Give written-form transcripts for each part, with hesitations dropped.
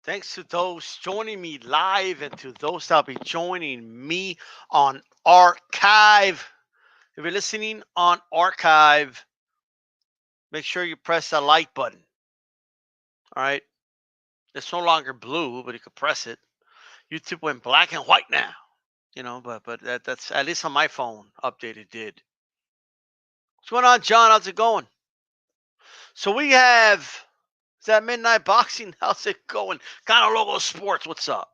Thanks to those joining me live and to those that'll be joining me on archive. If you're listening on archive, make sure you press that like button. All right. It's no longer blue, but you can press it. YouTube went black and white now. But that's at least on my phone updated did. What's going on, John? How's it going? So we have is that midnight boxing. How's it going? Kind of logo sports. What's up?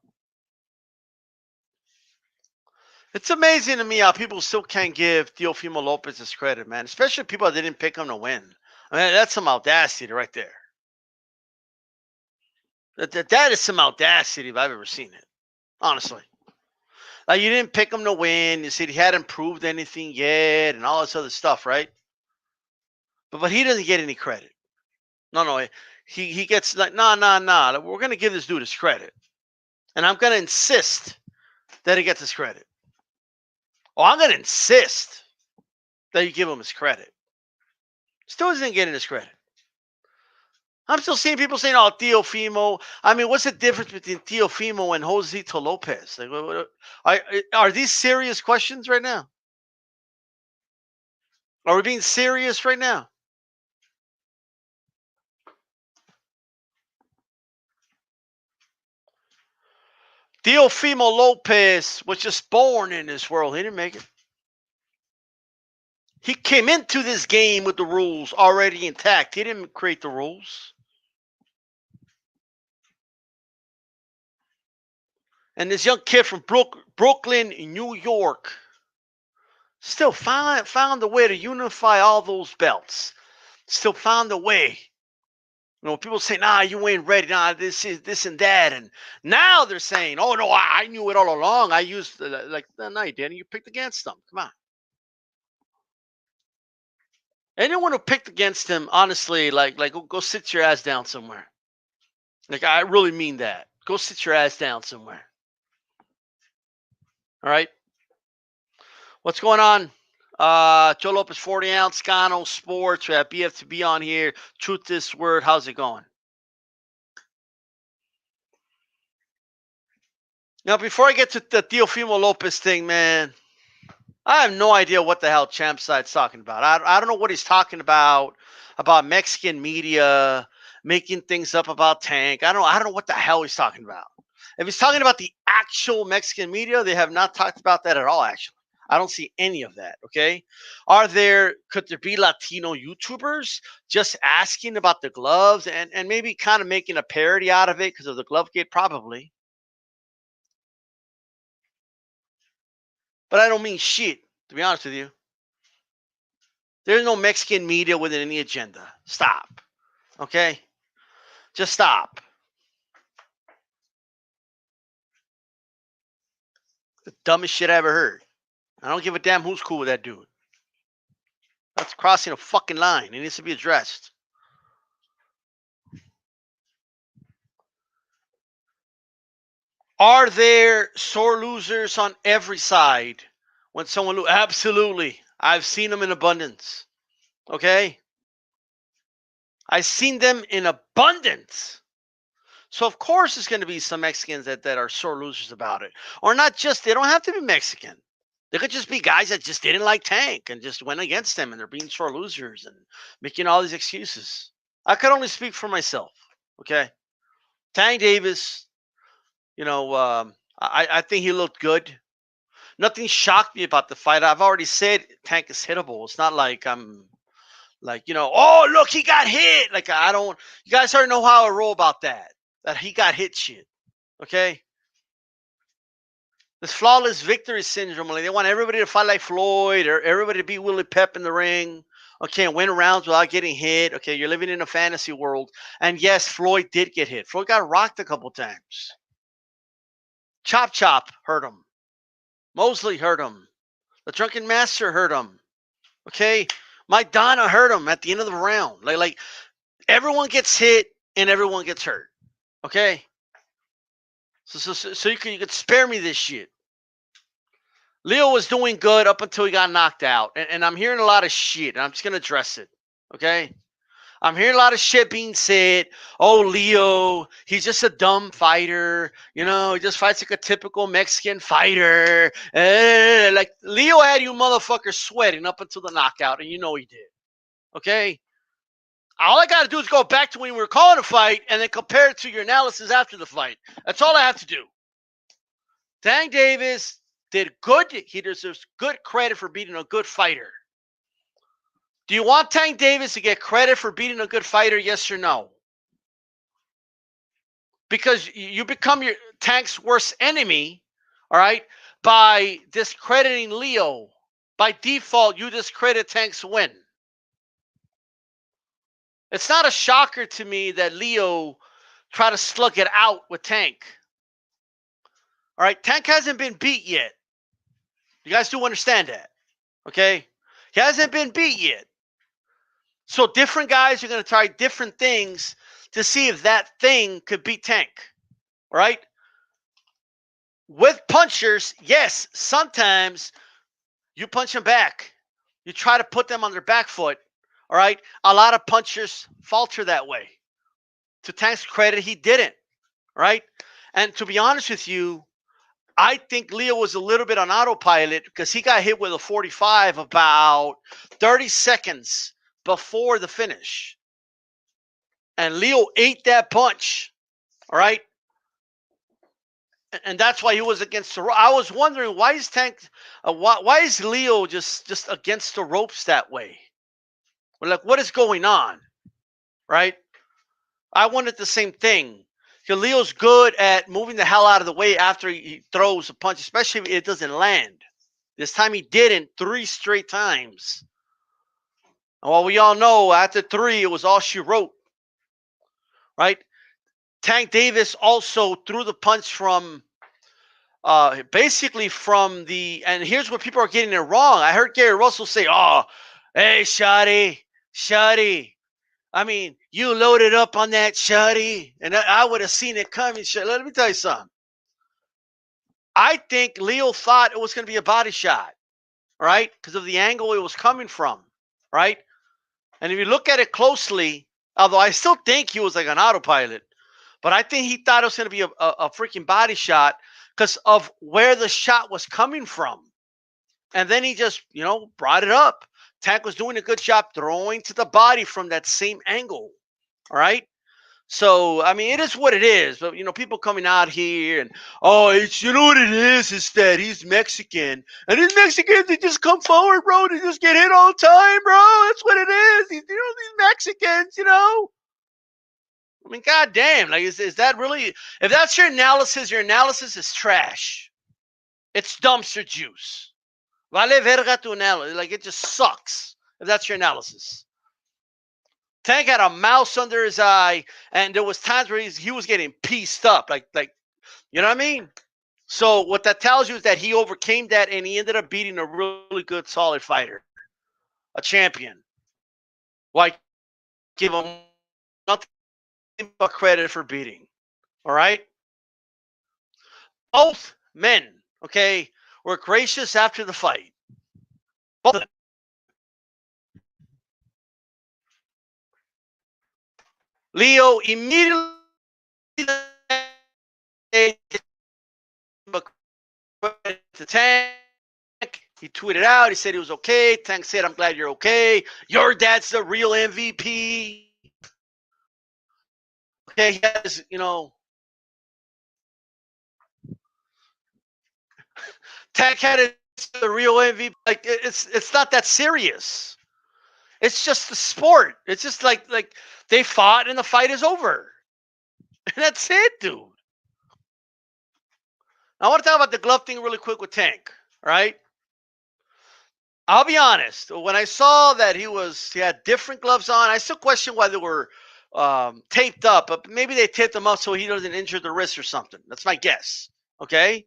It's amazing to me how people still can't give Teofimo Lopez his credit, man. Especially people that didn't pick him to win. I mean, that's some audacity right there. That is some audacity if I've ever seen it. Honestly. Like, you didn't pick him to win. You said he hadn't proved anything yet and all this other stuff, right? But he doesn't get any credit. No. He gets like, nah. We're going to give this dude his credit. And I'm going to insist that he gets his credit. Oh, I'm going to insist that you give him his credit. Still isn't getting his credit. I'm still seeing people saying, "Oh, Teofimo." I mean, what's the difference between Teofimo and Josito Lopez? Like, are these serious questions right now? Are we being serious right now? Teofimo Lopez was just born in this world. He didn't make it. He came into this game with the rules already intact. He didn't create the rules. And this young kid from Brooklyn, New York, still found a way to unify all those belts. Still found a way. People say, "Nah, you ain't ready. Nah, this is this and that." And now they're saying, "Oh no, I knew it all along. I used like no, you didn't. You picked against them. Come on." Anyone who picked against him, honestly, like go sit your ass down somewhere. Like, I really mean that. Go sit your ass down somewhere. All right. What's going on? Joe Lopez, 40 ounce, Scano Sports. We have BF2B on here. Truth this word. How's it going? Now, before I get to the Teofimo Lopez thing, man, I have no idea what the hell Champ Side's talking about. I don't know what he's talking about Mexican media, making things up about Tank. I don't know what the hell he's talking about. If he's talking about the actual Mexican media, they have not talked about that at all, actually. I don't see any of that, okay? Could there be Latino YouTubers just asking about the gloves and maybe kind of making a parody out of it because of the glove gate? Probably. But I don't mean shit, to be honest with you. There's no Mexican media with any agenda. Stop. Okay? Just stop. The dumbest shit I ever heard. I don't give a damn who's cool with that dude. That's crossing a fucking line. It needs to be addressed. Are there sore losers on every side when someone loses? Absolutely. I've seen them in abundance. Okay? I've seen them in abundance. So, of course, there's going to be some Mexicans that are sore losers about it. Or not just, they don't have to be Mexican. They could just be guys that just didn't like Tank and just went against him and they're being sore losers and making all these excuses. I could only speak for myself. Okay? Tank Davis, I think he looked good. Nothing shocked me about the fight. I've already said Tank is hittable. It's not like I'm like, oh, look, he got hit. Like, you guys already know how I roll about that he got hit shit. Okay? This flawless victory syndrome. Like, they want everybody to fight like Floyd or everybody to beat Willie Pep in the ring. Okay, and win rounds without getting hit. Okay, you're living in a fantasy world. And yes, Floyd did get hit. Floyd got rocked a couple times. Chop hurt him. Mosley hurt him. The Drunken Master hurt him. Okay? Mike Donna hurt him at the end of the round. Like everyone gets hit and everyone gets hurt. Okay? So you could spare me this shit. Leo was doing good up until he got knocked out. And I'm hearing a lot of shit. And I'm just going to address it. Okay? I'm hearing a lot of shit being said. Oh, Leo, he's just a dumb fighter. You know, he just fights like a typical Mexican fighter. Like, Leo had you motherfuckers sweating up until the knockout, and you know he did. Okay? All I got to do is go back to when we were calling a fight and then compare it to your analysis after the fight. That's all I have to do. Tank Davis did good. He deserves good credit for beating a good fighter. Do you want Tank Davis to get credit for beating a good fighter? Yes or no? Because you become your Tank's worst enemy, all right, by discrediting Leo. By default, you discredit Tank's win. It's not a shocker to me that Leo tried to slug it out with Tank. All right, Tank hasn't been beat yet. You guys do understand that, okay? He hasn't been beat yet. So different guys are going to try different things to see if that thing could beat Tank, right? With punchers, yes, sometimes you punch them back. You try to put them on their back foot, all right? A lot of punchers falter that way. To Tank's credit, he didn't, right? And to be honest with you, I think Leo was a little bit on autopilot because he got hit with a 45 about 30 seconds before the finish. And Leo ate that punch, all right? And that's why he was against the ropes. I was wondering, why is Tank, why is Leo just against the ropes that way? We're like, what is going on, right? I wanted the same thing. Leo's good at moving the hell out of the way after he throws a punch, especially if it doesn't land. This time he didn't 3 straight times. And well, we all know after 3, it was all she wrote, right? Tank Davis also threw the punch from basically from the, and here's where people are getting it wrong. I heard Gary Russell say, oh, hey, Shotty. I mean, you loaded up on that Shotty, and I would have seen it coming. Let me tell you something. I think Leo thought it was going to be a body shot, right? Because of the angle it was coming from, right? And if you look at it closely, although I still think he was like an autopilot, but I think he thought it was going to be a freaking body shot because of where the shot was coming from. And then he just, brought it up. Tank was doing a good job throwing to the body from that same angle. All right. So, I mean, it is what it is. But, people coming out here and, oh, it's, what it is that he's Mexican. And these Mexicans, they just come forward, bro. They just get hit all the time, bro. That's what it is. These Mexicans, I mean, goddamn, like, is that really, if that's your analysis is trash. It's dumpster juice. Vale verga tu analysis. Like, it just sucks if that's your analysis. Tank had a mouse under his eye, and there was times where he was getting pieced up. Like, you know what I mean? So what that tells you is that he overcame that, and he ended up beating a really good, solid fighter, a champion. Why give him nothing but credit for beating? All right? Both men, okay, were gracious after the fight. Both of them. Leo immediately to Tank. He tweeted out. He said he was okay. Tank said, I'm glad you're okay. Your dad's the real MVP. Okay, he has, Tank had it, the real MVP. Like, it's not that serious. It's just the sport. It's just like they fought and the fight is over. And that's it, dude. I want to talk about the glove thing really quick with Tank, right? I'll be honest. When I saw that he had different gloves on, I still question why they were taped up, but maybe they taped them up so he doesn't injure the wrist or something. That's my guess. Okay.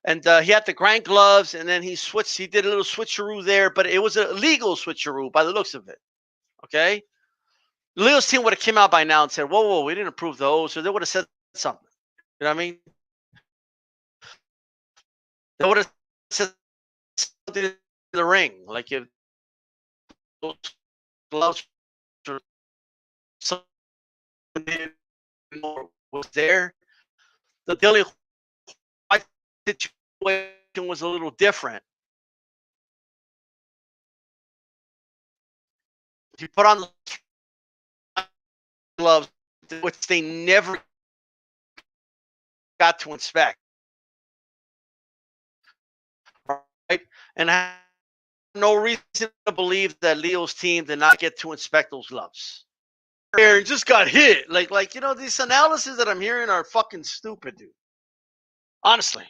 And he had the Grant gloves, and then he switched. He did a little switcheroo there, but it was a legal switcheroo by the looks of it. Okay. Leo's team would have come out by now and said, whoa, we didn't approve those. Or they would have said something. You know what I mean? They would have said something in the ring. Like, if those gloves were was there. The Dillian White situation was a little different. He put on the gloves, which they never got to inspect, right? And I have no reason to believe that Leo's team did not get to inspect those gloves. Aaron just got hit. Like these analyses that I'm hearing are fucking stupid, dude. Honestly.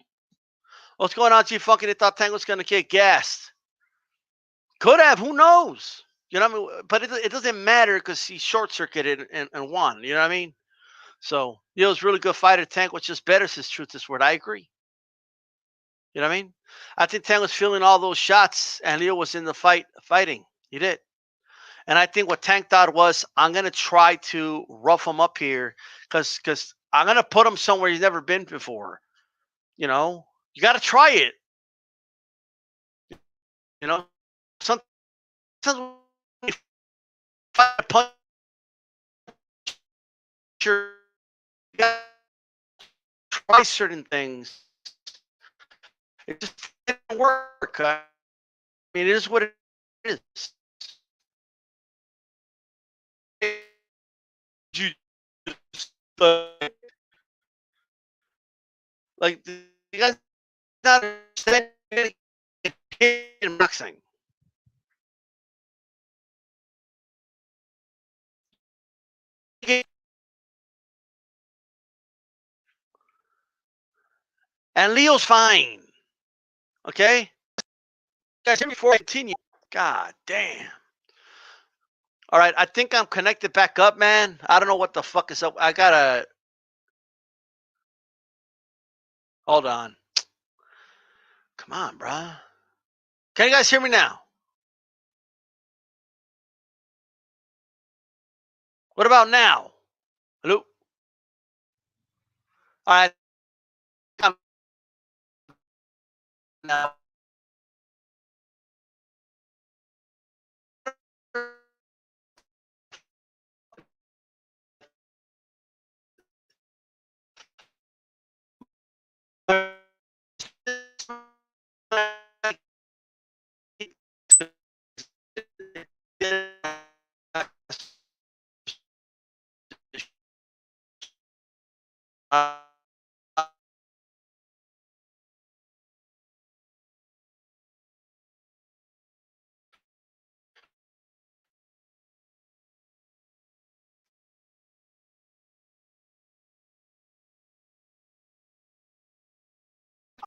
What's going on, G Funky? They thought Tango's going to get gassed. Could have. Who knows? You know what I mean? But it doesn't matter because he short circuited and won. You know what I mean? So, Leo's really good fighter. Tank was just better, says Truth this word. I agree. You know what I mean? I think Tank was feeling all those shots and Leo was in the fighting. He did. And I think what Tank thought was, I'm going to try to rough him up here because I'm going to put him somewhere he's never been before. You know, you got to try it. You know, sometimes when you fight a puncher, you got to try certain things. It just didn't work. I mean, it is what it is. You like you guys not understand in boxing. And Leo's fine. Okay? Guys, before I continue. God damn. All right, I think I'm connected back up, man. I don't know what the fuck is up. I gotta hold on. Come on, bruh. Can you guys hear me now? What about now? Hello? All right. Now.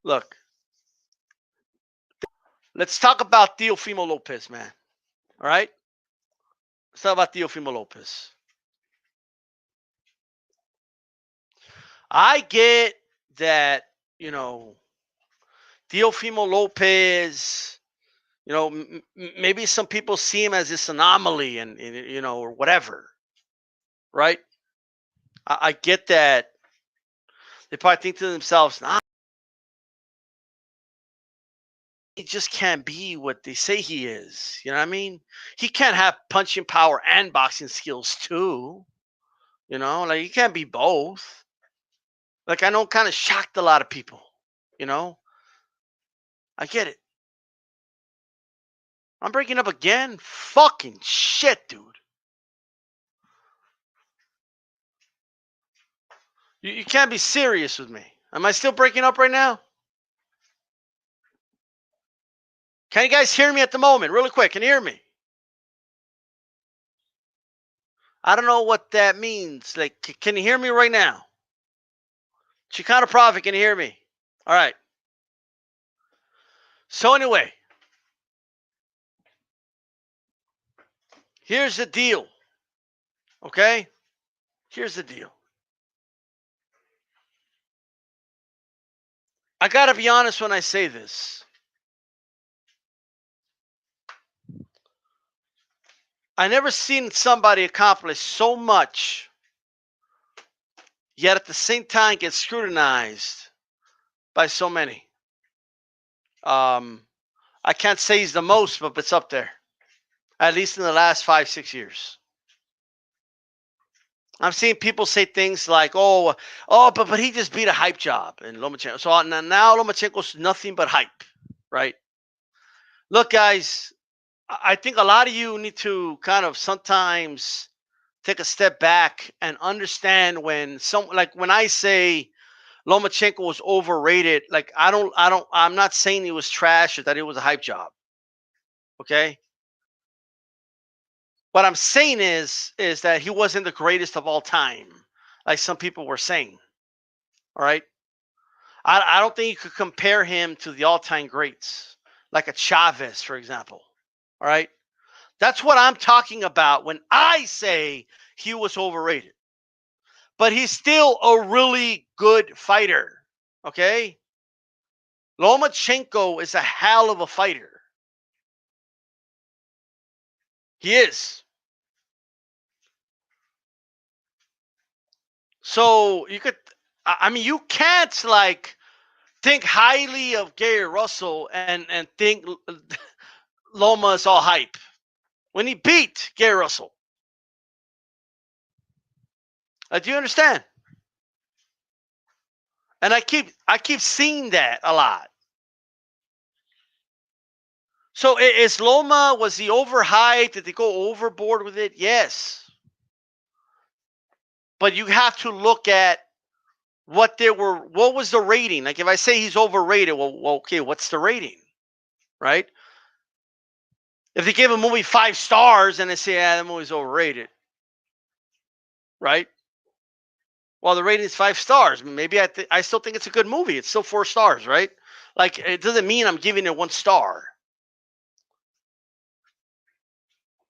Look, let's talk about Teofimo Lopez, man. All right? Let's talk about Teofimo Lopez. I get that, Teofimo Lopez, maybe some people see him as this anomaly and or whatever, right? I get that. They probably think to themselves, nah, he just can't be what they say he is. You know what I mean? He can't have punching power and boxing skills too. Like he can't be both. Like I know kind of shocked a lot of people. You know, I get it. I'm breaking up again? Fucking shit, dude. You can't be serious with me. Am I still breaking up right now? Can you guys hear me at the moment? Really quick, can you hear me? I don't know what that means. Like, can you hear me right now? Chicano Prophet, can you hear me? All right. So anyway, here's the deal. Okay? Here's the deal. I got to be honest when I say this. I never seen somebody accomplish so much, yet at the same time get scrutinized by so many. I can't say he's the most, but it's up there. At least in the last 5-6 years. I'm seeing people say things like, but he just beat a hype job in Lomachenko. So now Lomachenko's nothing but hype, right? Look, guys, I think a lot of you need to kind of sometimes take a step back and understand when I say Lomachenko was overrated, like I'm not saying he was trash or that it was a hype job. Okay? What I'm saying is that he wasn't the greatest of all time, like some people were saying. All right. I don't think you could compare him to the all-time greats, like a Chavez, for example. All right. That's what I'm talking about when I say he was overrated. But he's still a really good fighter. Okay. Lomachenko is a hell of a fighter. He is. So you can't like think highly of Gary Russell and think Loma is all hype. When he beat Gary Russell. Do you understand? And I keep seeing that a lot. So is Loma, was he overhyped? Did they go overboard with it? Yes. But you have to look at what was the rating? Like if I say he's overrated, well okay, what's the rating? Right? If they give a movie 5 stars and they say, that movie's overrated. Right? Well, the rating is 5 stars. Maybe I still think it's a good movie. It's still 4 stars, right? Like it doesn't mean I'm giving it 1 star.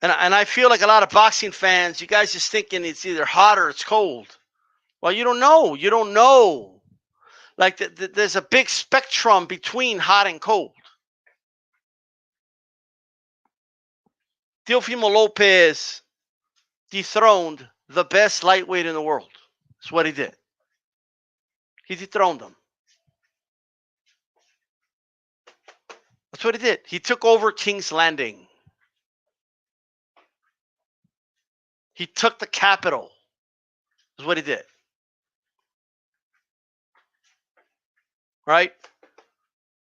And I feel like a lot of boxing fans, you guys just thinking it's either hot or it's cold. Well, you don't know. You don't know. Like there's a big spectrum between hot and cold. Teofimo Lopez dethroned the best lightweight in the world. That's what he did. He dethroned him. That's what he did. He took over King's Landing. He took the capital. That's what he did. Right?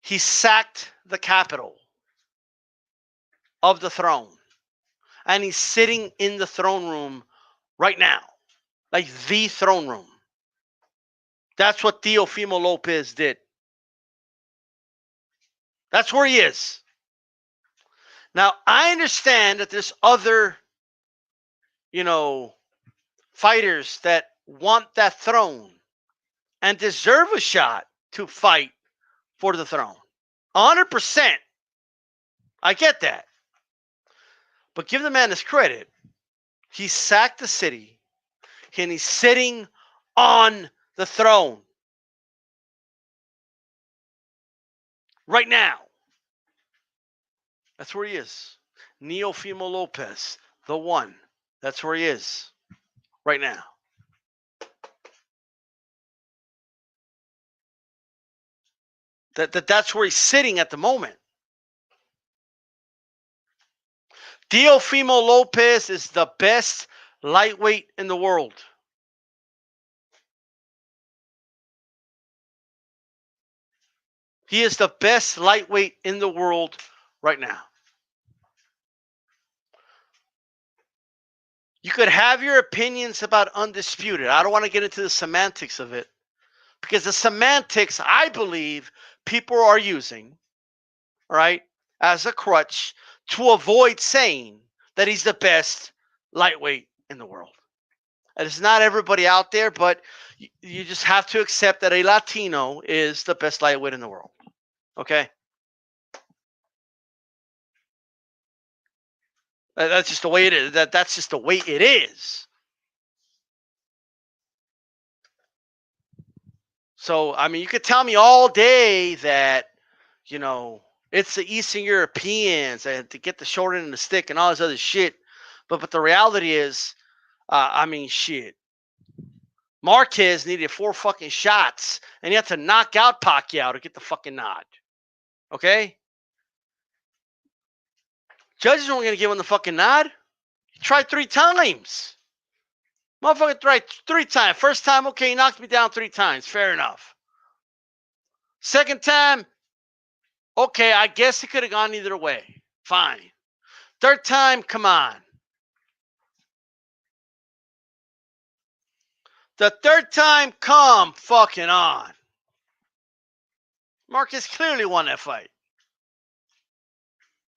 He sacked the capital of the throne. And he's sitting in the throne room right now. Like the throne room. That's what Teofimo Lopez did. That's where he is. Now, I understand that there's other, fighters that want that throne and deserve a shot to fight for the throne. 100%. I get that. But give the man his credit. He sacked the city and he's sitting on the throne right now. That's where he is. Teofimo Lopez, the one. That's where he is right now. That's where he's sitting at the moment. Teofimo Lopez is the best lightweight in the world. He is the best lightweight in the world right now. You could have your opinions about Undisputed. I don't want to get into the semantics of it. Because the semantics, I believe, people are using, right, as a crutch to avoid saying that he's the best lightweight in the world. And it's not everybody out there, but you just have to accept that a Latino is the best lightweight in the world. Okay? That's just the way it is. That's just the way it is. So, you could tell me all day that, it's the Eastern Europeans and to get the short end of the stick and all this other shit. But the reality is, shit. Marquez needed 4 fucking shots, and he had to knock out Pacquiao to get the fucking nod. Okay? Judges weren't going to give him the fucking nod. He tried 3 times. Motherfucker, right, 3 times. First time, okay, he knocked me down 3 times. Fair enough. Second time, okay, I guess it could have gone either way. Fine. Third time, come on. The third time, come fucking on. Marcus clearly won that fight.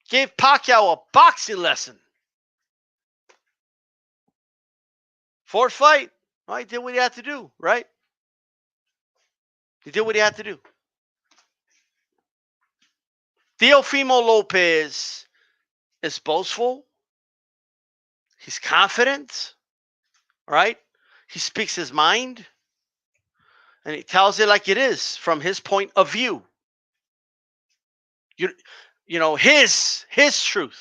Gave Pacquiao a boxing lesson. Fourth fight, well, he did what he had to do, right? He did what he had to do. Teofimo Lopez is boastful. He's confident, right? He speaks his mind, and he tells it like it is from his point of view. You know, his truth.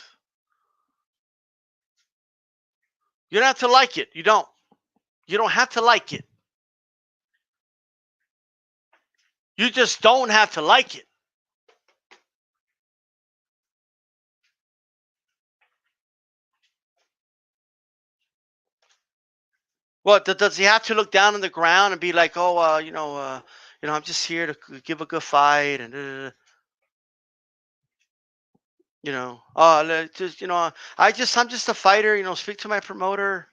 You don't have to like it. You don't. You don't have to like it. You just don't have to like it. What does he have to look down on the ground and be like, oh, I'm just here to give a good fight, and I'm just a fighter. Speak to my promoter.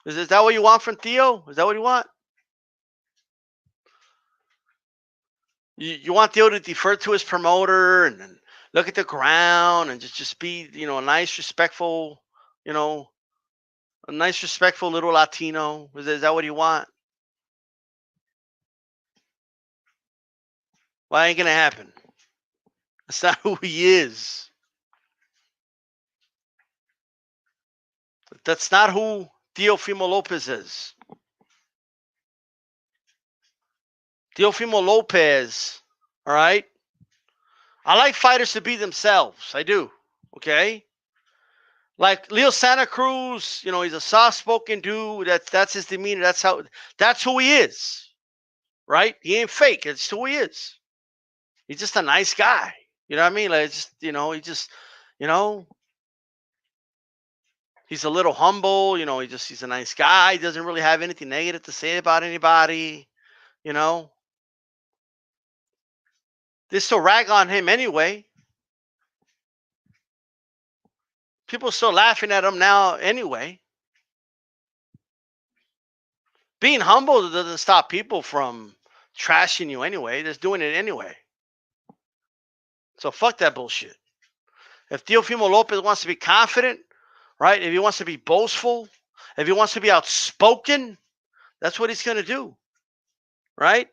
Is that what you want from Theo? Is that what you want? You want Theo to defer to his promoter and look at the ground and just be, a nice, respectful, a nice, respectful little Latino. Is that what you want? Well, ain't gonna happen. That's not who he is. That's not who Teofimo Lopez is. Teofimo Lopez, all right? I like fighters to be themselves. I do, okay? Like Leo Santa Cruz, he's a soft-spoken dude. That's his demeanor. That's who he is, right? He ain't fake. It's who he is. He's just a nice guy. You know what I mean? Like, he's a little humble. He's a nice guy. He doesn't really have anything negative to say about anybody. They still rag on him anyway. People are still laughing at him now anyway. Being humble doesn't stop people from trashing you anyway. They're doing it anyway. So fuck that bullshit. If Teofimo Lopez wants to be confident, right? If he wants to be boastful, if he wants to be outspoken, that's what he's going to do, right?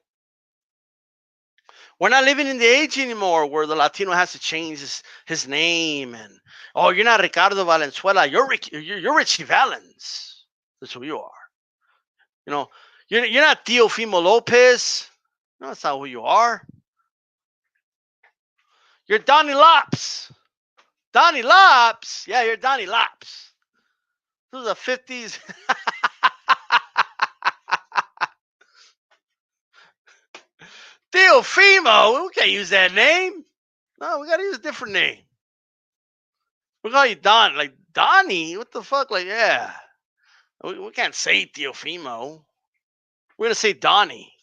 We're not living in the age anymore where the Latino has to change his name and, oh, you're not Ricardo Valenzuela, you're Richie Valens. That's who you are. You're not Teofimo Lopez. No, that's not who you are. You're Donnie Lops. Donnie Lops? Yeah, you're Donnie Lops. Those are the 50s. Teofimo? We can't use that name. No, we got to use a different name. We call you Don. Like, Donnie? What the fuck? Like, yeah. We can't say Teofimo. We're going to say Donnie.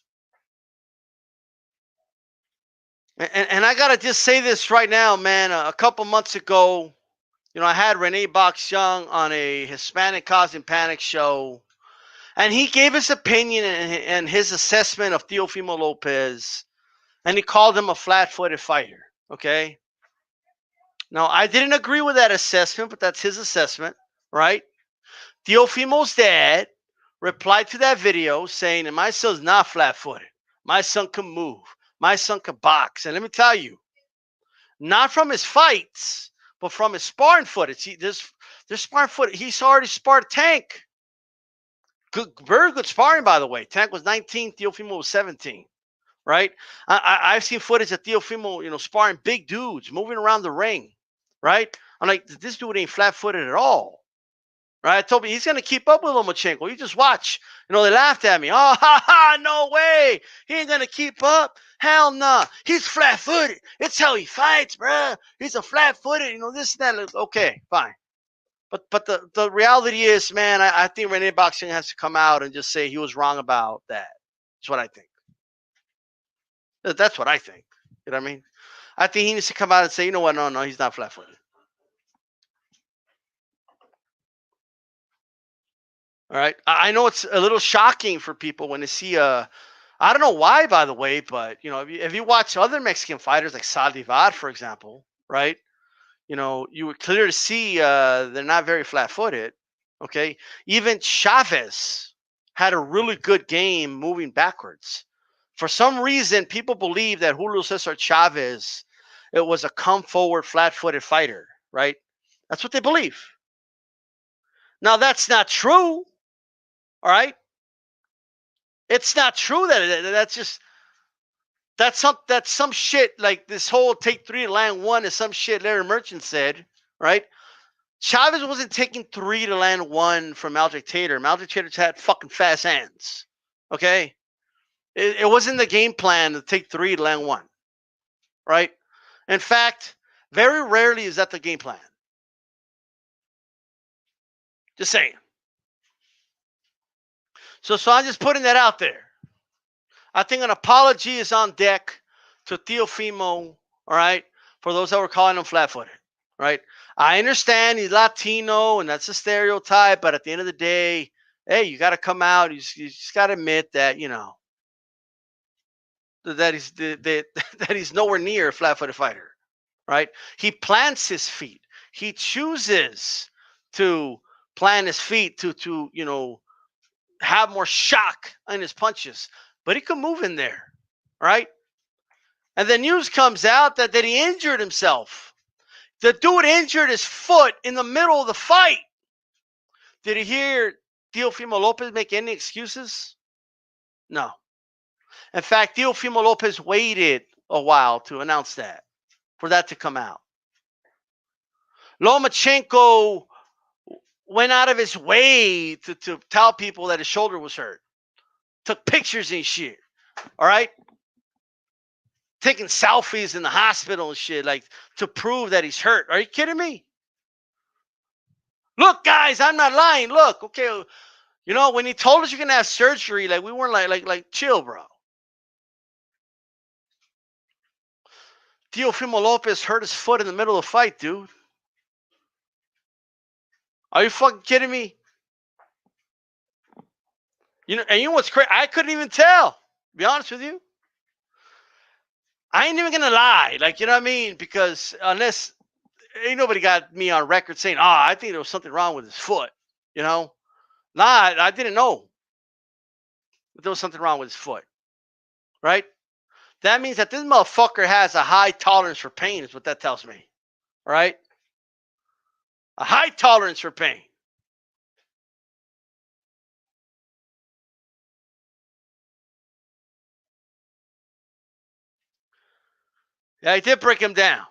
And I got to just say this right now, man. A couple months ago, I had Rene Box Young on a Hispanic Causing Panic show. And he gave his opinion and his assessment of Teofimo Lopez. And he called him a flat-footed fighter. Okay? Now, I didn't agree with that assessment, but that's his assessment, right? Teofimo's dad replied to that video saying, my son's not flat-footed. My son can move. My son can box. And let me tell you, not from his fights, but from his sparring footage. There's sparring footage. He's already sparred Tank. Good, very good sparring, by the way. Tank was 19, Teofimo was 17, right? I've seen footage of Teofimo, sparring big dudes, moving around the ring, right? I'm like, this dude ain't flat-footed at all, right? I told me he's going to keep up with Lomachenko. You just watch. They laughed at me. Oh, ha, ha, no way. He ain't going to keep up. Hell no. Nah. He's flat-footed. It's how he fights, bruh. He's a flat-footed, this and that. Okay, fine. But the reality is, man, I think Rene Boxing has to come out and just say he was wrong about that. That's what I think. That's what I think. You know what I mean? I think he needs to come out and say, you know what? No, he's not flat-footed. All right. I know it's a little shocking for people when they see a. I don't know why, by the way, but if you watch other Mexican fighters like Saldivar, for example, right? You would clearly see they're not very flat-footed. Okay, even Chavez had a really good game moving backwards. For some reason, people believe that Julio Cesar Chavez it was a come forward, flat-footed fighter. Right? That's what they believe. Now that's not true. All right, it's not true that's some shit like this whole take three to land one is some shit Larry Merchant said. Right? Chavez wasn't taking three to land one from Maldrick Tater. Maldrick Tater's had fucking fast hands. Okay? It wasn't the game plan to take three to land one. Right? In fact, very rarely is that the game plan. Just saying. So I'm just putting that out there. I think an apology is on deck to Teofimo, all right, for those that were calling him flat-footed. Right? I understand he's Latino and that's a stereotype, but at the end of the day, hey, you got to come out. You just got to admit that that he's nowhere near a flat-footed fighter, right? He plants his feet. He chooses to plant his feet to have more shock in his punches, but he can move in there, right? And the news comes out that he injured himself. The dude injured his foot in the middle of the fight. Did you hear Teofimo Lopez make any excuses? No. In fact, Teofimo Lopez waited a while to announce that, for that to come out. Lomachenko went out of his way to tell people that his shoulder was hurt. Took pictures and shit. All right? Taking selfies in the hospital and shit, like to prove that he's hurt. Are you kidding me? Look, guys, I'm not lying. Look, okay, when he told us you're gonna have surgery, like we weren't like chill, bro. Teofimo Lopez hurt his foot in the middle of the fight, dude. Are you fucking kidding me? And you know what's crazy? I couldn't even tell. To be honest with you, I ain't even gonna lie. Like, you know what I mean? Because unless ain't nobody got me on record saying, I think there was something wrong with his foot. Nah, I didn't know that there was something wrong with his foot. Right? That means that this motherfucker has a high tolerance for pain, is what that tells me. Right? A high tolerance for pain. Yeah, I did break him down.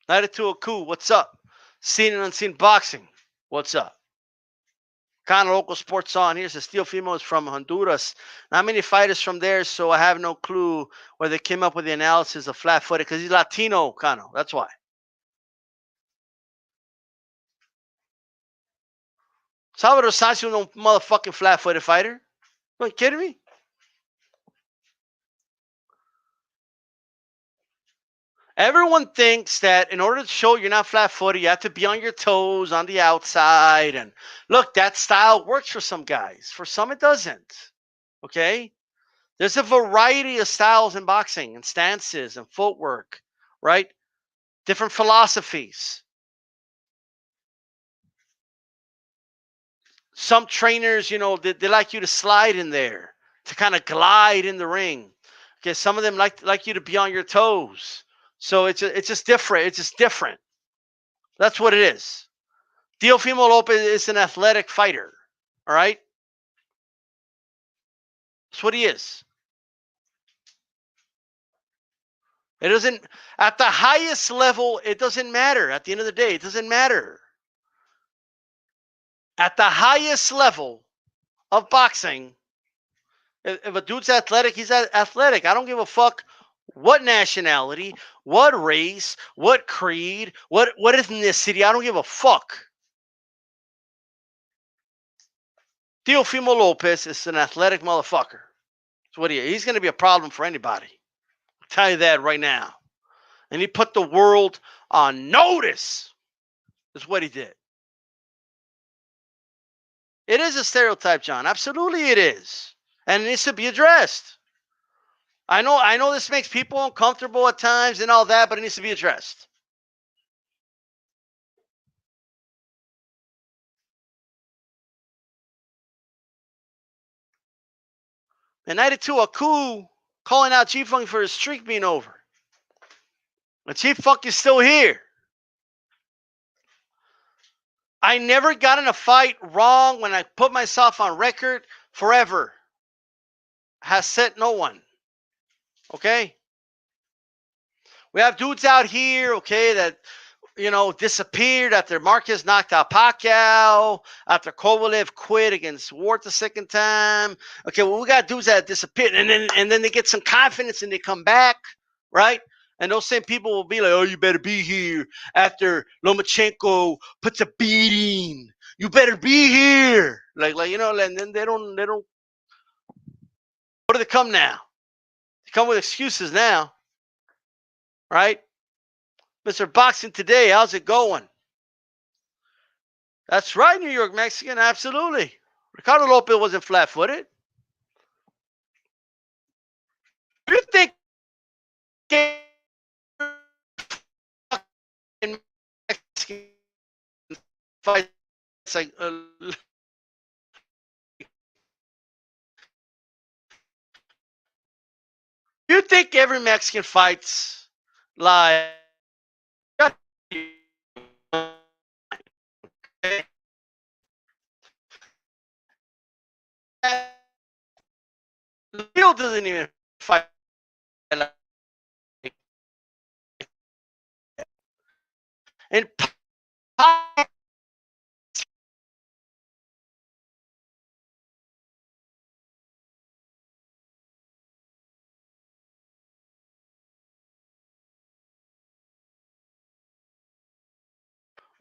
92 Coup, what's up? Seen and Unseen Boxing, what's up? Kind of local sports on here says Teofimo is from Honduras. Not many fighters from there, so I have no clue where they came up with the analysis of flat-footed because he's Latino, Cano. That's why. Salvador Sanchez no motherfucking flat-footed fighter. Are you kidding me? Everyone thinks that in order to show you're not flat-footed, you have to be on your toes on the outside. And look, that style works for some guys. For some, it doesn't. Okay? There's a variety of styles in boxing and stances and footwork, right? Different philosophies. Some trainers, they like you to slide in there, to kind of glide in the ring. Okay, some of them like you to be on your toes. So it's just different. It's just different. That's what it is. Teofimo Lopez is an athletic fighter. All right? That's what he is. It doesn't, at the highest level, it doesn't matter. At the end of the day, it doesn't matter. At the highest level of boxing, if a dude's athletic, he's athletic. I don't give a fuck what nationality, what race, what creed, what ethnicity. I don't give a fuck. Teofimo Lopez is an athletic motherfucker. That's what he is. He's going to be a problem for anybody. I'll tell you that right now. And he put the world on notice. That's what he did. It is a stereotype, John. Absolutely it is. And it needs to be addressed. I know this makes people uncomfortable at times and all that, but it needs to be addressed. And 92, Aku calling out Chief Funk for his streak being over. But Chief Funk is still here. I never got in a fight wrong when I put myself on record forever. Has said no one. Okay? We have dudes out here, okay, that, disappeared after Marquez knocked out Pacquiao, after Kovalev quit against Ward the second time. Okay, well, we got dudes that disappeared, and then they get some confidence and they come back, right? And those same people will be like, "Oh, you better be here after Lomachenko puts a beating. You better be here." And then they don't. What do they come now? They come with excuses now, right? Mr. Boxing Today, how's it going? That's right, New York Mexican, absolutely. Ricardo Lopez wasn't flat-footed. You think in Mexican fights like you think every Mexican fights like Leo doesn't even fight like and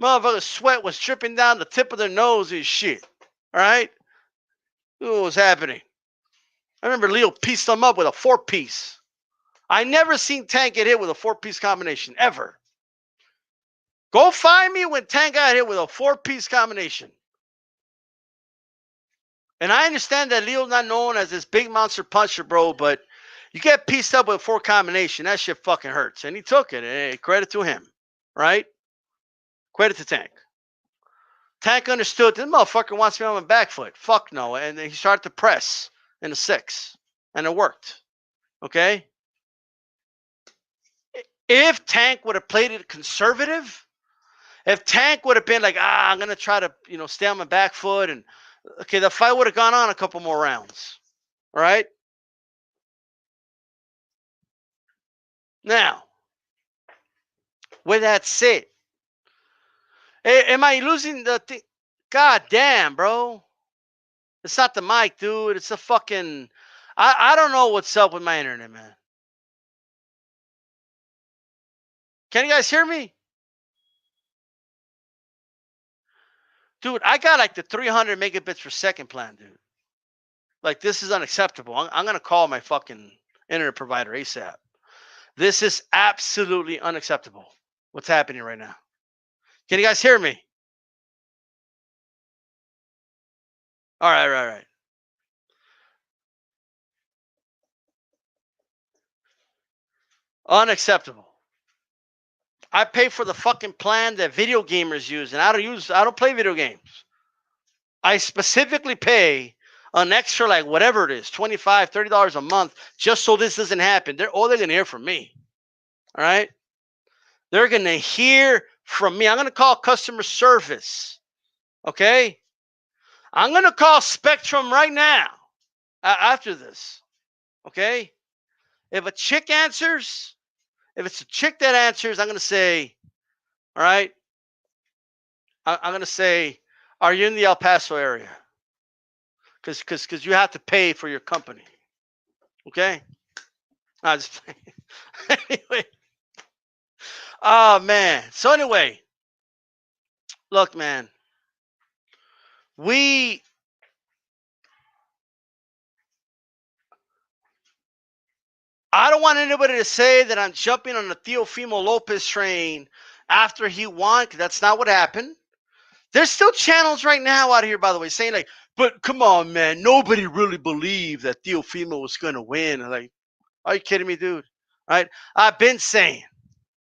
motherfucker sweat was dripping down the tip of their nose and shit. All right? What was happening? I remember Leo pieced them up with a 4-piece. I never seen Tank get hit with a 4-piece combination, ever. Go find me when Tank got hit with a 4-piece combination. And I understand that Leo's not known as this big monster puncher, bro, but you get pieced up with a 4 combination, that shit fucking hurts. And he took it. Hey, credit to him, right? Credit to Tank. Tank understood this motherfucker wants me on my back foot. Fuck no. And then he started to press in the 6. And it worked. Okay? If Tank would have played it conservative, if Tank would have been like, I'm going to try to, stay on my back foot, and okay, the fight would have gone on a couple more rounds. All right? Now, with that said, am I losing the thing? God damn, bro. It's not the mic, dude. It's a fucking... I don't know what's up with my internet, man. Can you guys hear me? Dude, I got like the 300 megabits per second plan, dude. Like, this is unacceptable. I'm going to call my fucking internet provider ASAP. This is absolutely unacceptable. What's happening right now? Can you guys hear me? All right. Unacceptable. I pay for the fucking plan that video gamers use, and I don't play video games. I specifically pay an extra, like whatever it is, $25, $30 a month, just so this doesn't happen. They're gonna hear from me. All right? They're gonna hear from me. I'm gonna call customer service. Okay? I'm gonna call Spectrum right now after this. Okay? If a chick answers, if it's a chick that answers, I'm gonna say, all right. I'm gonna say, are you in the El Paso area? Because you have to pay for your company. Okay. I just anyway. Oh man. So anyway, look, man. We I don't want anybody to say that I'm jumping on the Teofimo Lopez train after he won, because that's not what happened. There's still channels right now out here, by the way, saying like, but come on, man, nobody really believed that Teofimo was going to win. I'm like, are you kidding me, dude? Right? I've been saying,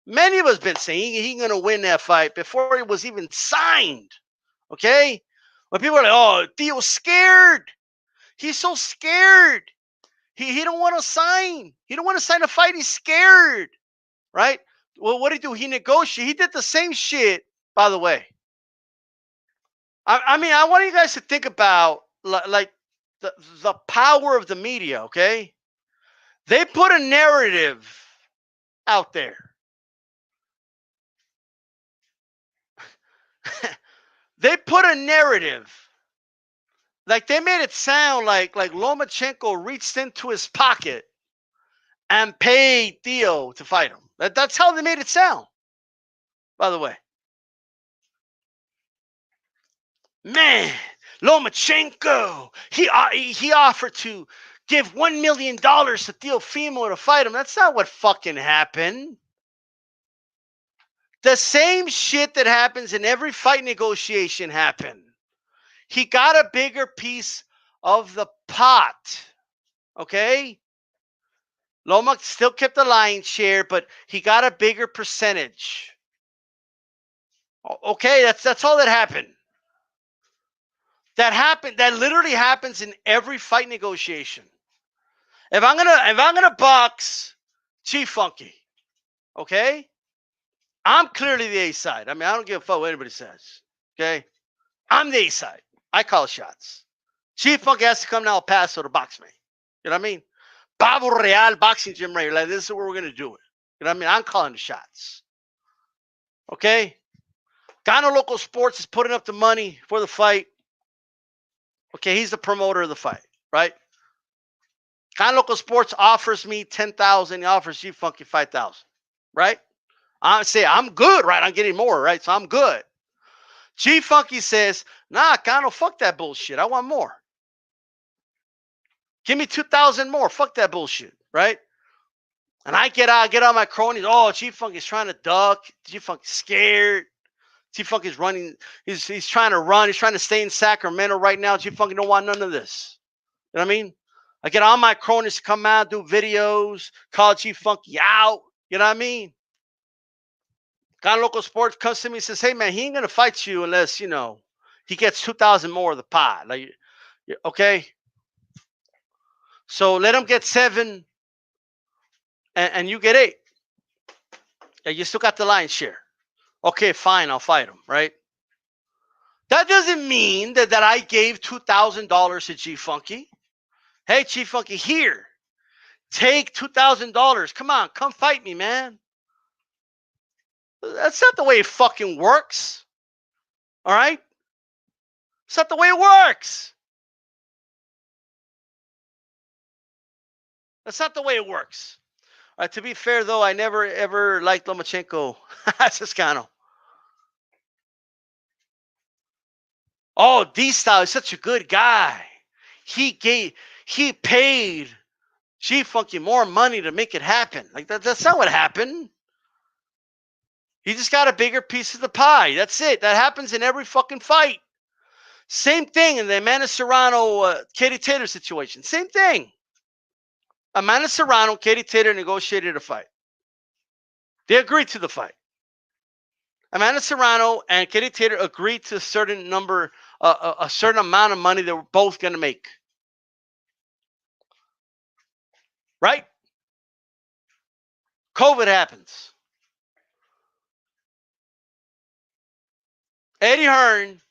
many of us been saying he's going to win that fight before he was even signed. Okay? When people are like, oh, Theo's scared. He's so scared. He don't want to sign. He don't want to sign a fight. He's scared. Right? Well, what did he do? He negotiated. He did the same shit, by the way. I mean, I want you guys to think about like the power of the media, okay? They put a narrative out there. They put a narrative. Like they made it sound like Lomachenko reached into his pocket and paid Theo to fight him. That's how they made it sound, by the way. Man, Lomachenko, he offered to give $1 million to Teofimo to fight him. That's not what fucking happened. The same shit that happens in every fight negotiation happened. He got a bigger piece of the pot. Okay? Loma still kept the lion's share, but he got a bigger percentage. Okay, that's all that happened. That literally happens in every fight negotiation. If I'm gonna box Chief Funky, okay? I'm clearly the A side. I mean, I don't give a fuck what anybody says. Okay? I'm the A side. I call shots. Chief Funky has to come to El Paso to box me. You know what I mean? Pavo Real boxing gym right here. Like, this is where we're gonna do it. You know what I mean? I'm calling the shots. Okay? Gano Local Sports is putting up the money for the fight. Okay, he's the promoter of the fight, right? Gano Local Sports offers me 10,000. He offers Chief Funky 5,000, right? I say I'm good, right? I'm getting more, right? So I'm good. Chief Funky says, nah, Gano, fuck that bullshit. I want more. Give me 2,000 more. Fuck that bullshit, right? And I get on my cronies. Oh, Chief Funky's trying to duck. Chief Funky's scared. Chief Funky's running. He's trying to run. He's trying to stay in Sacramento right now. Chief Funky don't want none of this. You know what I mean? I get all my cronies to come out, do videos, call Chief Funky out. You know what I mean? Gano Local Sports comes to me and says, hey, man, he ain't going to fight you unless, you know, he gets 2,000 more of the pot. Like, okay? So let him get 7 and you get 8. And you still got the lion's share. Okay, fine, I'll fight him, right? That doesn't mean that I gave $2,000 to Chief Funky. Hey, Chief Funky, here. Take $2,000. Come on, come fight me, man. That's not the way it fucking works. All right? It's not the way it works. That's not the way it works. To be fair, though, I never, ever liked Lomachenko. Ciscano. Oh, DStyle is such a good guy. He paid Chief Funky more money to make it happen. Like that's not what happened. He just got a bigger piece of the pie. That's it. That happens in every fucking fight. Same thing in the Amanda Serrano, Katie Taylor situation. Same thing. Amanda Serrano, Katie Taylor negotiated a fight. They agreed to the fight. Amanda Serrano and Katie Taylor agreed to a certain number, a certain amount of money they were both going to make. Right? COVID happens. Eddie Hearn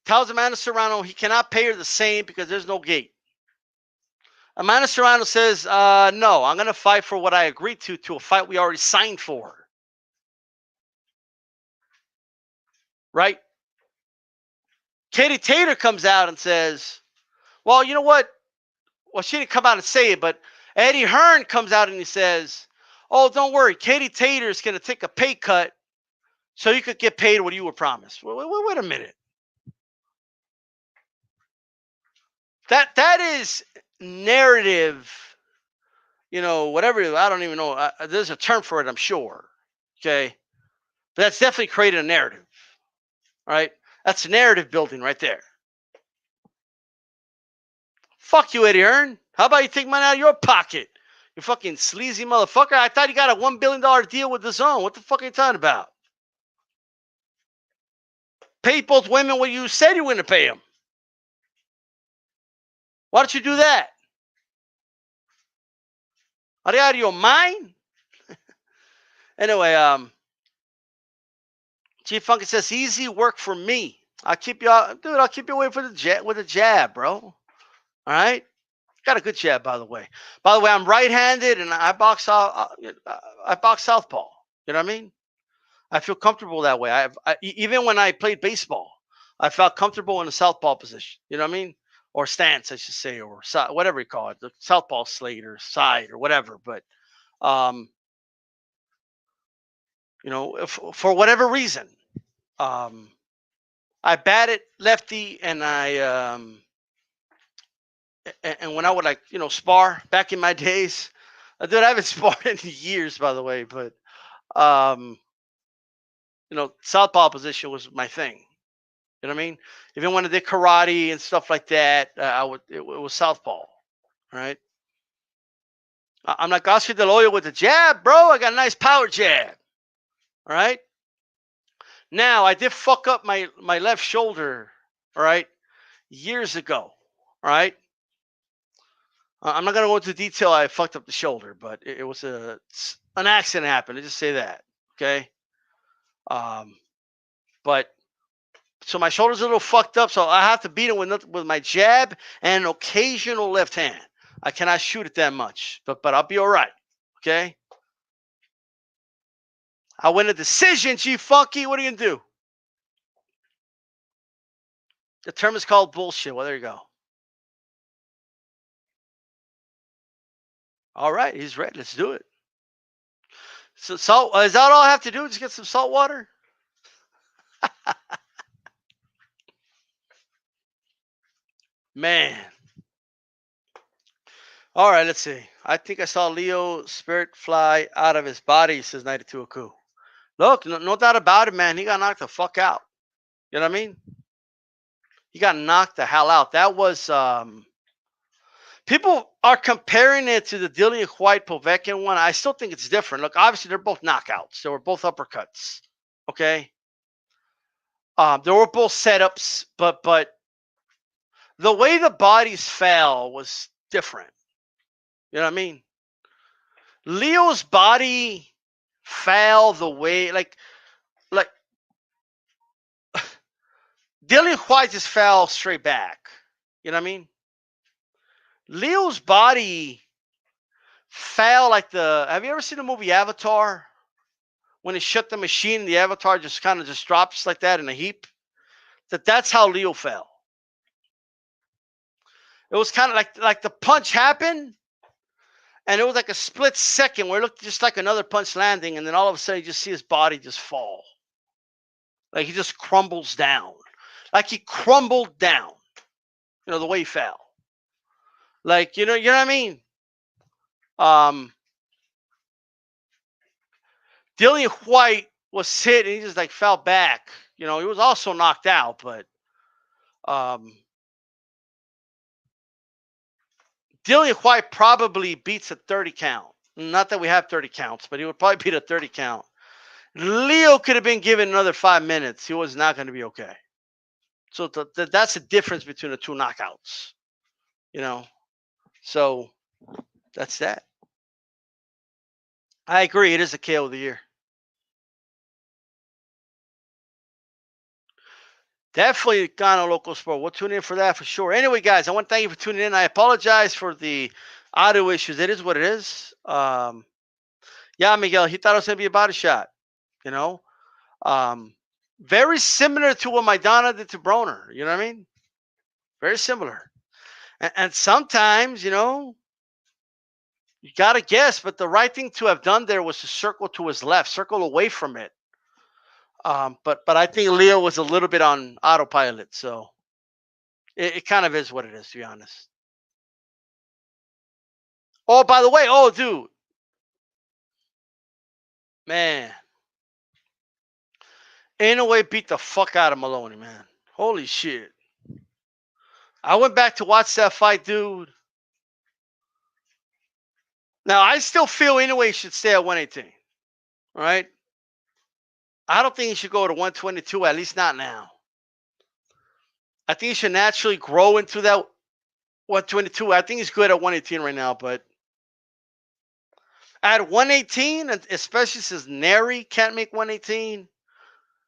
tells Amanda Serrano he cannot pay her the same because there's no gate. Amanda Serrano says, no, I'm going to fight for what I agreed to a fight we already signed for. Right? Katie Taylor comes out and says, well, you know what? Well, she didn't come out and say it, but Eddie Hearn comes out and he says, oh, don't worry. Katie Taylor is going to take a pay cut so you could get paid what you were promised. Wait a minute. That is narrative whatever. I don't even know. There's a term for it, I'm sure. Okay, but that's definitely created a narrative. All right, that's narrative building right there. Fuck you, Eddie Hearn. How about you take money out of your pocket? You fucking sleazy motherfucker. I thought you got a $1 billion deal with the zone. What the fuck are you talking about? Pay both women what you said you were going to pay them. Why don't you do that? Are they out of your mind? Anyway, Chief Funky says, easy work for me. I'll keep you out, dude. I'll keep you away from the jab with a jab, bro. All right. Got a good jab, by the way. By the way, I'm right-handed and I box out. I box southpaw. You know what I mean? I feel comfortable that way. Even when I played baseball, I felt comfortable in the southpaw position. You know what I mean? Or stance, I should say, or whatever you call it, the southpaw slate or side or whatever. But um, for whatever reason, I batted lefty, and and when I would spar back in my days, dude, I haven't sparred in years, by the way, but um, southpaw position was my thing. You know what I mean? Even when I did karate and stuff like that, it was southpaw, right? I'm like Oscar De La Hoya with the jab, bro. I got a nice power jab. All right. Now I did fuck up my left shoulder. All right, years ago. All right. I'm not gonna go into detail. I fucked up the shoulder, but it was an accident happened. Let's just say that. Okay. But so my shoulder's a little fucked up, so I have to beat it with my jab and an occasional left hand. I cannot shoot it that much, but I'll be all right. Okay. I win a decision, G Funky. What are you gonna do? The term is called bullshit. Well, there you go. All right, he's ready. Let's do it. So salt is that all I have to do? Just get some salt water? Man. All right, let's see. I think I saw Leo spirit fly out of his body, says 92 Aku. Look, no doubt about it, man. He got knocked the fuck out. You know what I mean? He got knocked the hell out. That was people are comparing it to the Dillian White Povetkin one. I still think it's different. Look, obviously they're both knockouts. They were both uppercuts. Okay. They were both setups, but the way the bodies fell was different. You know what I mean? Leo's body fell the way like Dillian White just fell straight back. You know what I mean? Leo's body fell like have you ever seen the movie Avatar? When he shut the machine, the Avatar just kind of just drops like that in a heap. That's how Leo fell. It was kind of like the punch happened, and it was like a split second where it looked just like another punch landing, and then all of a sudden you just see his body just fall. Like he just crumbles down. Like he crumbled down. The way he fell. Like, you know what I mean? Dillian White was hit and he just like fell back. He was also knocked out, but Dillian White probably beats a 30 count. Not that we have 30 counts, but he would probably beat a 30 count. Leo could have been given another 5 minutes. He was not going to be okay. So that's the difference between the two knockouts. So that's that. I agree. It is a KO of the year. Definitely Ghana Local Sport. We'll tune in for that for sure. Anyway, guys, I want to thank you for tuning in. I apologize for the audio issues. It is what it is. Yeah, Miguel, he thought it was going to be a body shot. Very similar to what Maidana did to Broner. You know what I mean? Very similar. And sometimes, you got to guess, but the right thing to have done there was to circle to his left, circle away from it. But I think Leo was a little bit on autopilot, so it kind of is what it is, to be honest. Oh, by the way, oh, dude, man, Inoue beat the fuck out of Maloney, man. Holy shit. I went back to watch that fight, dude. Now, I still feel Inoue should stay at 118. All right. I don't think he should go to 122, at least not now. I think he should naturally grow into that 122. I think he's good at 118 right now, but at 118, especially since Neri can't make 118,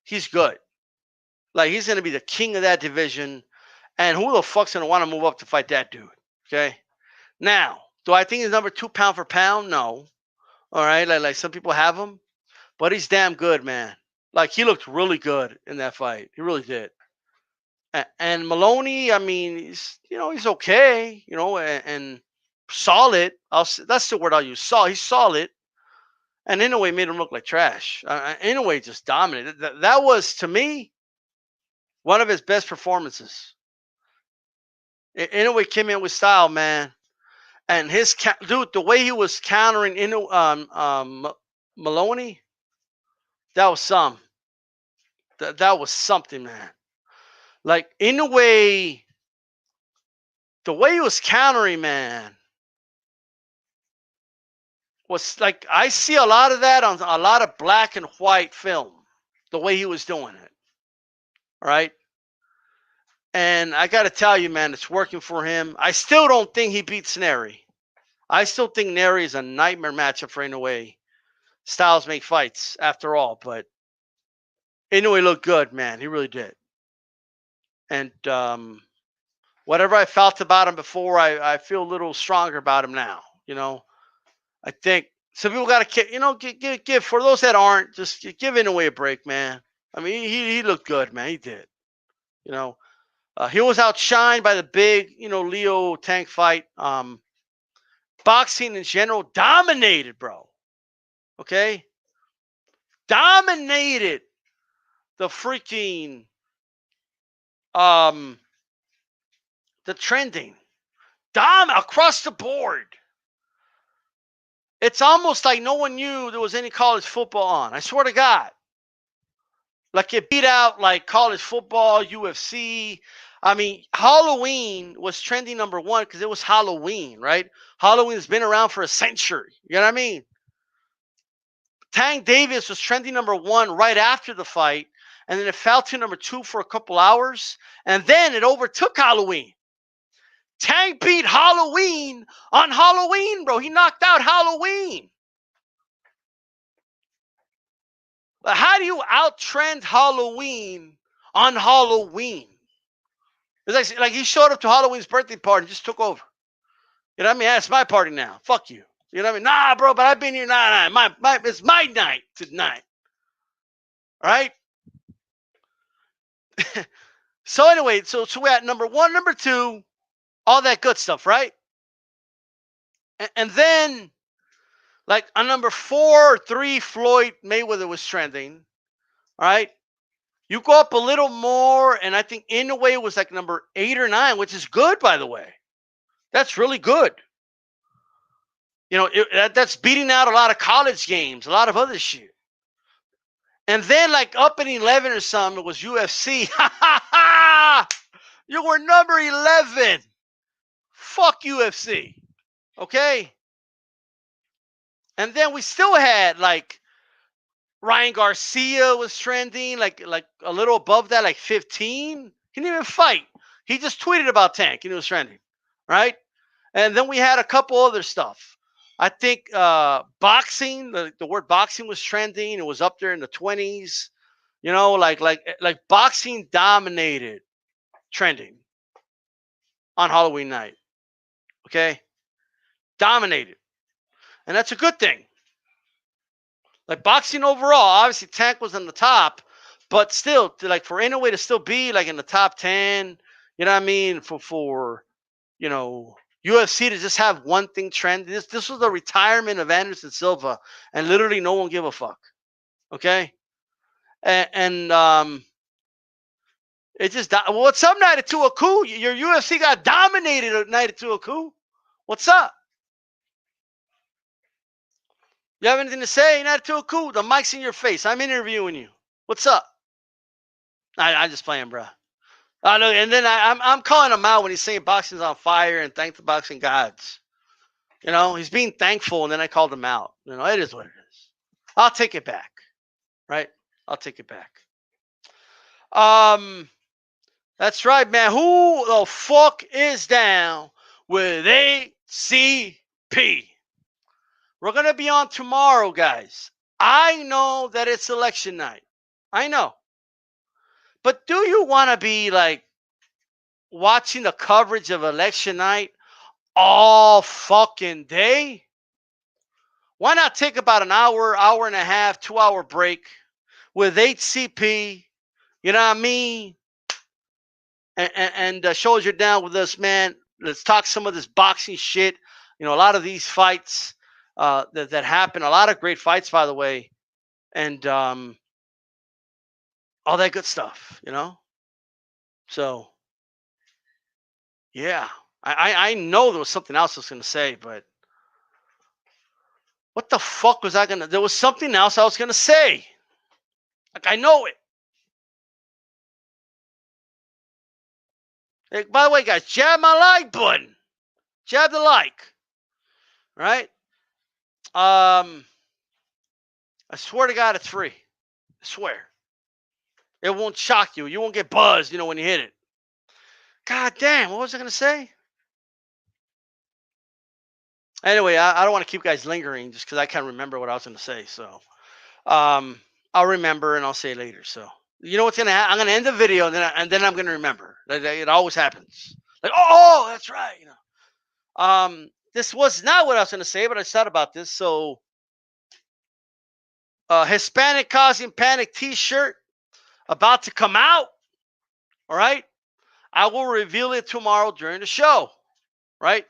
he's good. Like, he's going to be the king of that division. And who the fuck's going to want to move up to fight that dude? Okay. Now, do I think he's number 2 pound for pound? No. All right. Like some people have him, but he's damn good, man. Like, he looked really good in that fight. He really did. And Maloney, I mean, he's okay, and solid. That's the word I'll use. He's solid. And Inoue made him look like trash. Inoue just dominated. That was, to me, one of his best performances. Inoue came in with style, man. And dude, the way he was countering Maloney, that was some. That was something, man. Like, Inoue, the way he was countering, man, was like, I see a lot of that on a lot of black and white film, the way he was doing it. All right. And I got to tell you, man, it's working for him. I still don't think he beats Neri. I still think Neri is a nightmare matchup for Inoue. Styles make fights after all, but Inoue looked good, man. He really did. And whatever I felt about him before, I feel a little stronger about him now. I think some people got to, give for those that aren't, just give Inoue a break, man. I mean, he looked good, man. He did. He was outshined by the big, Leo Tank fight. Boxing in general dominated, bro. Okay? Dominated the freaking the trending. Across the board. It's almost like no one knew there was any college football on. I swear to God. Like, it beat out like college football, UFC. I mean, Halloween was trending number 1 because it was Halloween, right? Halloween's been around for a century. You know what I mean? Tank Davis was trending number 1 right after the fight, and then it fell to number 2 for a couple hours, and then it overtook Halloween. Tank beat Halloween on Halloween, bro. He knocked out Halloween. But how do you outtrend Halloween on Halloween? It's like he showed up to Halloween's birthday party and just took over. You know what I mean? It's my party now. Fuck you. You know what I mean? Nah, bro, but I've been here. Nah. It's my night tonight. All right? So anyway, so we're at number 1, number 2, all that good stuff, right? And then, like, on number 4 or 3, Floyd Mayweather was trending. All right? You go up a little more, and I think Inoue was like number 8 or 9, which is good, by the way. That's really good. That's beating out a lot of college games, a lot of other shit. And then, like, up in 11 or something, it was UFC. You were number 11. Fuck UFC. Okay? And then we still had, like, Ryan Garcia was trending, like a little above that, like 15. He didn't even fight. He just tweeted about Tank and it was trending, right? And then we had a couple other stuff. I think boxing, the word boxing was trending. It was up there in the 20s. Like boxing dominated trending on Halloween night. Okay? Dominated. And that's a good thing. Like, boxing overall, obviously Tank was on the top, but still, for Inoue to still be like in the top 10, you know what I mean? For UFC to just have one thing trend. This was the retirement of Anderson Silva, and literally no one give a fuck. Okay, and it just what's up, Night Aku? Your UFC got dominated at Night Aku. What's up? You have anything to say? Not too cool. The mic's in your face. I'm interviewing you. What's up? I just playing, bro. I know, and then I'm calling him out when he's saying boxing's on fire and thank the boxing gods. You know, he's being thankful, and then I called him out. You know, it is what it is. I'll take it back, right? I'll take it back. Um, that's right, man. Who the fuck is down with ACP? We're gonna be on tomorrow, guys. I know that it's election night. I know. But do you want to be like watching the coverage of election night all fucking day? Why not take about an hour, hour and a half, 2 hour break with HCP? You know what I mean? And shows you're down with us, man. Let's talk some of this boxing shit. You know, a lot of these fights that happen, a lot of great fights, by the way, and all that good stuff, you know? So, yeah. I know there was something else I was going to say, but what the fuck was I going to? There was something else I was going to say. Like, I know it. Hey, by the way, guys, jab my like button. Jab the like. Right? I swear to God, it's free. I swear. It won't shock you. You won't get buzzed, you know, when you hit it. God damn, what was I going to say? Anyway, I don't want to keep guys lingering just because I can't remember what I was going to say. So I'll remember and I'll say it later. So you know what's going to happen? I'm going to end the video and then I'm going to remember. It always happens. Like, oh, that's right. You know, this was not what I was going to say, but I thought about this. So Hispanic Causing Panic t-shirt about to come out. All right. I will reveal it tomorrow during the show. Right.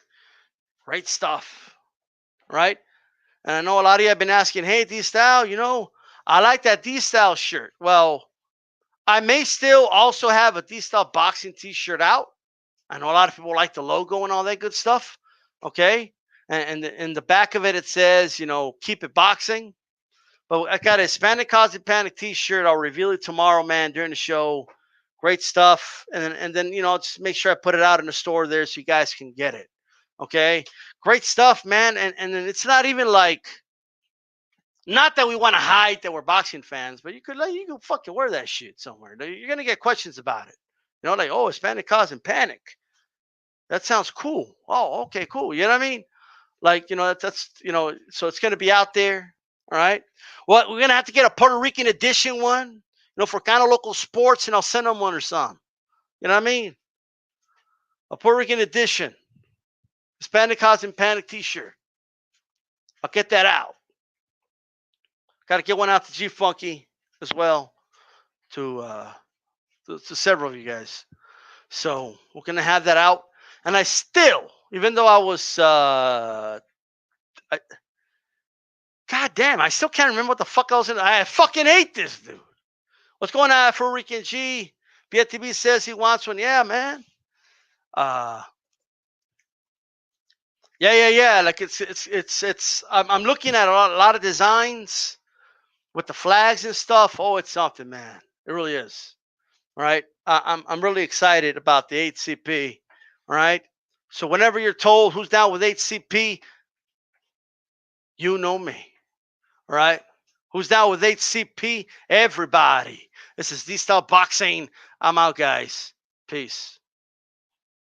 Great stuff. Right. And I know a lot of you have been asking, hey, D-Style, you know, I like that D-Style shirt. Well, I may still also have a DStyleBoxing t-shirt out. I know a lot of people like the logo and all that good stuff. Okay. And in the back of it, it says, you know, keep it boxing. But I got a Hispanic Causing Panic t-shirt. I'll reveal it tomorrow, man, during the show. Great stuff. And then, you know, I'll just make sure I put it out in the store there so you guys can get it. Okay. Great stuff, man. And then it's not even like, not that we want to hide that we're boxing fans, but you could fucking wear that shit somewhere. You're gonna get questions about it. You know, like, oh, Hispanic Causing Panic. That sounds cool. Oh, okay, cool. You know what I mean? Like, you know, that's you know, so it's gonna be out there. All right. Well, we're gonna have to get a Puerto Rican edition one, you know, for kind of local sports, and I'll send them one or some. You know what I mean? A Puerto Rican edition, Hispanic Causing Panic T-shirt. I'll get that out. Got to get one out to G Funky as well to several of you guys. So we're gonna have that out. And I still, even though I was, God damn, I still can't remember what the fuck I was in. I fucking hate this dude. What's going on, Puerto Rican G? BTB says he wants one. Yeah, man. Yeah. Like it's. I'm looking at a lot of designs with the flags and stuff. Oh, it's something, man. It really is. All right. I'm really excited about the HCP. All right. So whenever you're told who's down with HCP, you know me. All right. Who's down with HCP? Everybody. This is DStyleBoxing. I'm out, guys. Peace.